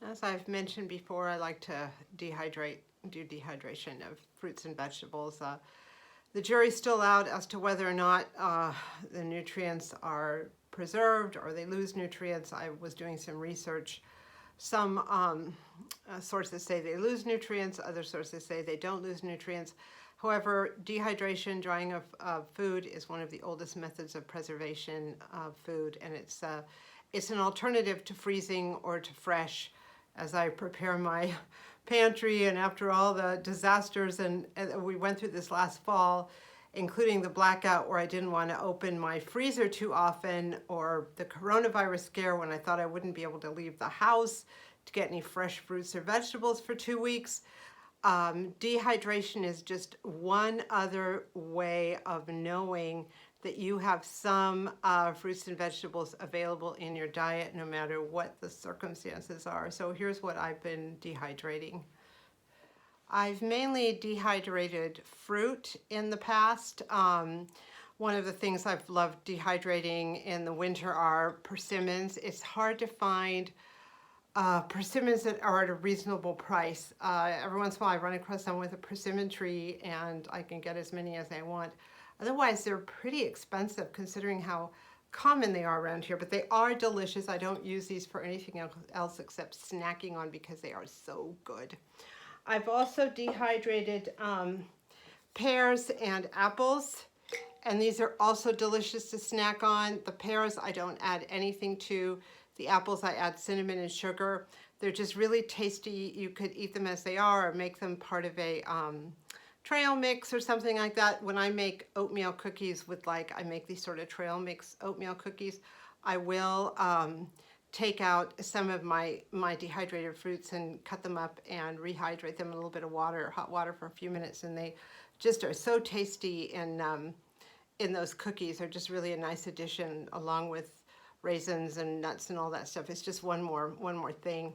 As I've mentioned before, I like to do dehydration of fruits and vegetables. The jury's still out as to whether or not the nutrients are preserved or they lose nutrients. I was doing some research. Some sources say they lose nutrients, other sources say they don't lose nutrients. However, dehydration, drying of food, is one of the oldest methods of preservation of food, and it's an alternative to freezing or to fresh. As I prepare my pantry, and after all the disasters and we went through this last fall, including the blackout where I didn't want to open my freezer too often, or the coronavirus scare when I thought I wouldn't be able to leave the house to get any fresh fruits or vegetables for 2 weeks. Dehydration is just one other way of knowing that you have some fruits and vegetables available in your diet no matter what the circumstances are. So here's what I've been dehydrating. I've mainly dehydrated fruit in the past. One of the things I've loved dehydrating in the winter are persimmons. It's hard to find persimmons that are at a reasonable price. Every once in a while I run across someone with a persimmon tree and I can get as many as I want. Otherwise, they're pretty expensive considering how common they are around here, but they are delicious. I don't use these for anything else except snacking on because they are so good. I've also dehydrated pears and apples, and these are also delicious to snack on. The pears I don't add anything to. The apples I add cinnamon and sugar. They're just really tasty. You could eat them as they are or make them part of a trail mix or something like that. When I make oatmeal cookies with I make these sort of trail mix oatmeal cookies, I will take out some of my dehydrated fruits and cut them up and rehydrate them in a little bit of water, hot water, for a few minutes, and they just are so tasty in those cookies. They're just really a nice addition along with raisins and nuts and all that stuff. It's just one more thing.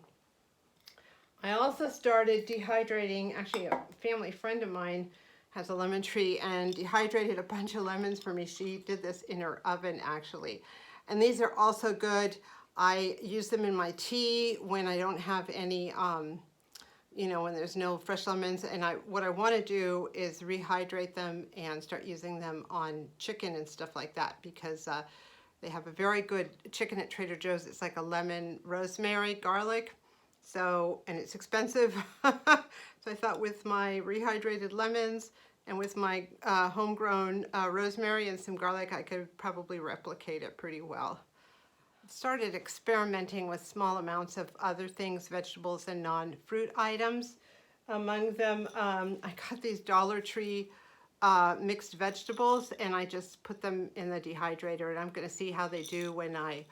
I also started dehydrating, actually a family friend of mine has a lemon tree and dehydrated a bunch of lemons for me. She did this in her oven actually. And these are also good. I use them in my tea when I don't have any, when there's no fresh lemons. And what I want to do is rehydrate them and start using them on chicken and stuff like that, because they have a very good chicken at Trader Joe's. It's like a lemon, rosemary, garlic. So, and it's expensive. So I thought with my rehydrated lemons and with my homegrown rosemary and some garlic, I could probably replicate it pretty well. Started experimenting with small amounts of other things, vegetables and non-fruit items. Among them, I got these Dollar Tree mixed vegetables, and I just put them in the dehydrator, and I'm going to see how they do when I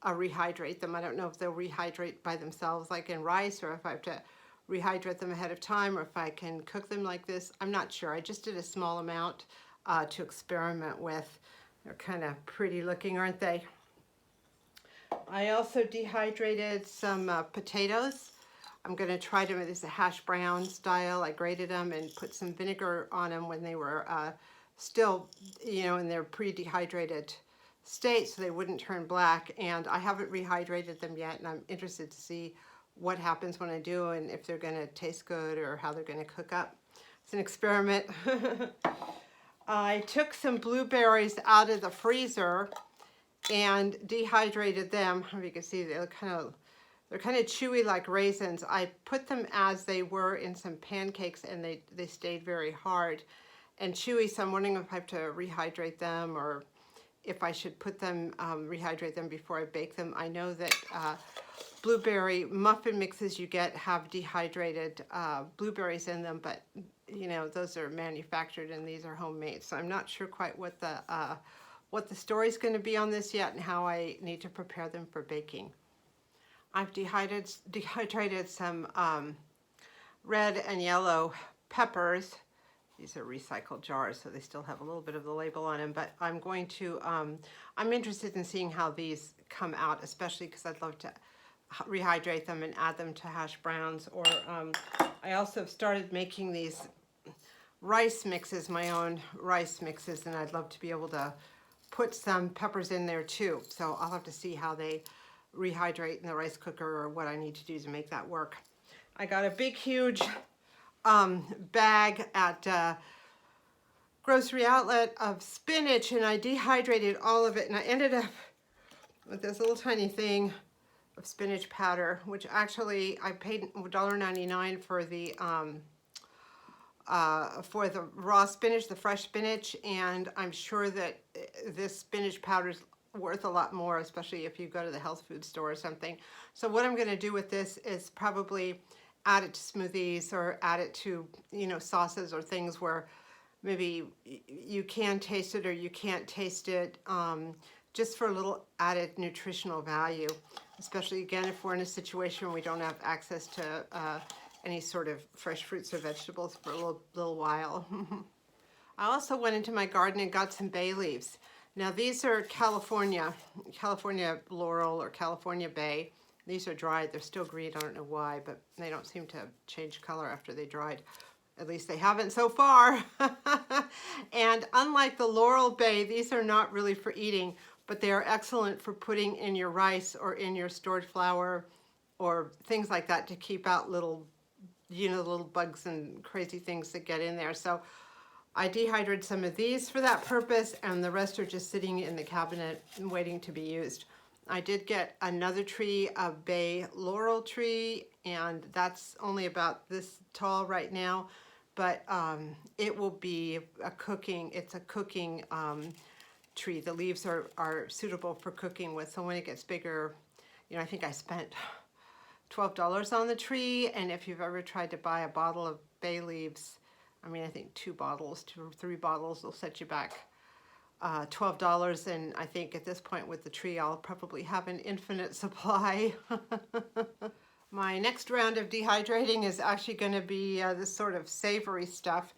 rehydrate them. I don't know if they'll rehydrate by themselves like in rice, or if I have to rehydrate them ahead of time, or if I can cook them like this. I'm not sure. I just did a small amount to experiment with. They're kind of pretty looking, aren't they? I also dehydrated some potatoes. I'm going to try to make this a hash brown style. I grated them and put some vinegar on them when they were still, in their pre-dehydrated state, so they wouldn't turn black. And I haven't rehydrated them yet, and I'm interested to see what happens when I do and if they're going to taste good or how they're going to cook up. It's an experiment. I took some blueberries out of the freezer and dehydrated them. I don't know if you can see, they're kind of chewy like raisins. I put them as they were in some pancakes, and they stayed very hard and chewy, so I'm wondering if I have to rehydrate them or if I should put them, rehydrate them before I bake them. I know that blueberry muffin mixes you get have dehydrated blueberries in them, but those are manufactured and these are homemade. So I'm not sure quite what the story's going to be on this yet and how I need to prepare them for baking. I've dehydrated some red and yellow peppers. These are recycled jars, so they still have a little bit of the label on them, but I'm going to, I'm interested in seeing how these come out, especially because I'd love to rehydrate them and add them to hash browns. Or I also have started making these rice mixes, my own rice mixes, and I'd love to be able to put some peppers in there too. So I'll have to see how they rehydrate in the rice cooker or what I need to do to make that work. I got a big, huge bag at grocery outlet of spinach, and I dehydrated all of it, and I ended up with this little tiny thing of spinach powder, which actually I paid $1.99 for the raw spinach, the fresh spinach, and I'm sure that this spinach powder is worth a lot more, especially if you go to the health food store or something. So what I'm going to do with this is probably add it to smoothies or add it to, you know, sauces or things where maybe you can taste it or you can't taste it, just for a little added nutritional value, especially again if we're in a situation where we don't have access to any sort of fresh fruits or vegetables for a little while. I also went into my garden and got some bay leaves. Now these are California laurel or California bay. These are dried. They're still green. I don't know why, but they don't seem to change color after they dried. At least they haven't so far. And unlike the laurel bay, these are not really for eating, but they are excellent for putting in your rice or in your stored flour or things like that to keep out little, you know, little bugs and crazy things that get in there. So I dehydrated some of these for that purpose, and the rest are just sitting in the cabinet and waiting to be used. I did get another tree, a bay laurel tree, and that's only about this tall right now, but it will be a cooking tree. The leaves are suitable for cooking with, so when it gets bigger, you know, I think I spent $12 on the tree, and if you've ever tried to buy a bottle of bay leaves, I mean, I think 2 or 3 bottles will set you back $12, and I think at this point with the tree, I'll probably have an infinite supply. My next round of dehydrating is actually going to be this sort of savory stuff.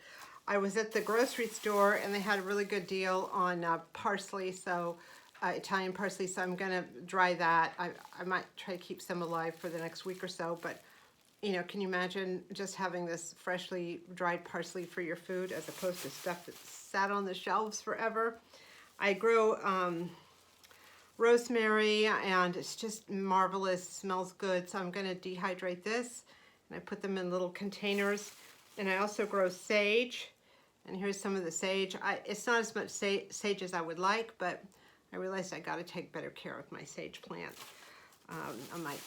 I was at the grocery store and they had a really good deal on parsley, so Italian parsley, so I'm going to dry that. I might try to keep some alive for the next week or so, but you know, can you imagine just having this freshly dried parsley for your food as opposed to stuff that's sat on the shelves forever? I grow rosemary, and it's just marvelous, smells good, so I'm going to dehydrate this, and I put them in little containers. And I also grow sage, and here's some of the sage. It's not as much sage as I would like, but I realized I got to take better care of my sage plant. I might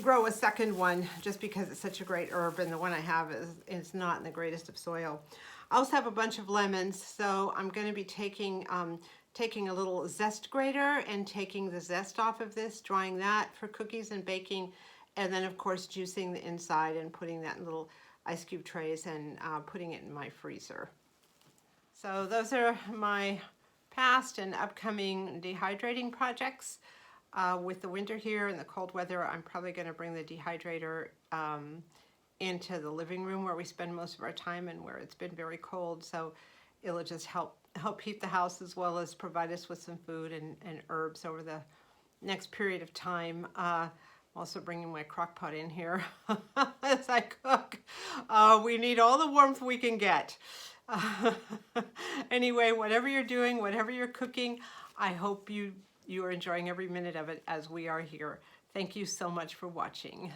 grow a second one just because it's such a great herb, and the one I have is not in the greatest of soil. I also have a bunch of lemons, so I'm going to be taking a little zest grater and taking the zest off of this, drying that for cookies and baking, and then of course juicing the inside and putting that in little ice cube trays and putting it in my freezer. So those are my past and upcoming dehydrating projects. With the winter here and the cold weather, I'm probably going to bring the dehydrator into the living room where we spend most of our time and where it's been very cold, so it'll just help heat the house as well as provide us with some food and herbs over the next period of time. I'm also bringing my crock pot in here as I cook. We need all the warmth we can get. Anyway, whatever you're doing, whatever you're cooking, I hope you are enjoying every minute of it as we are here. Thank you so much for watching.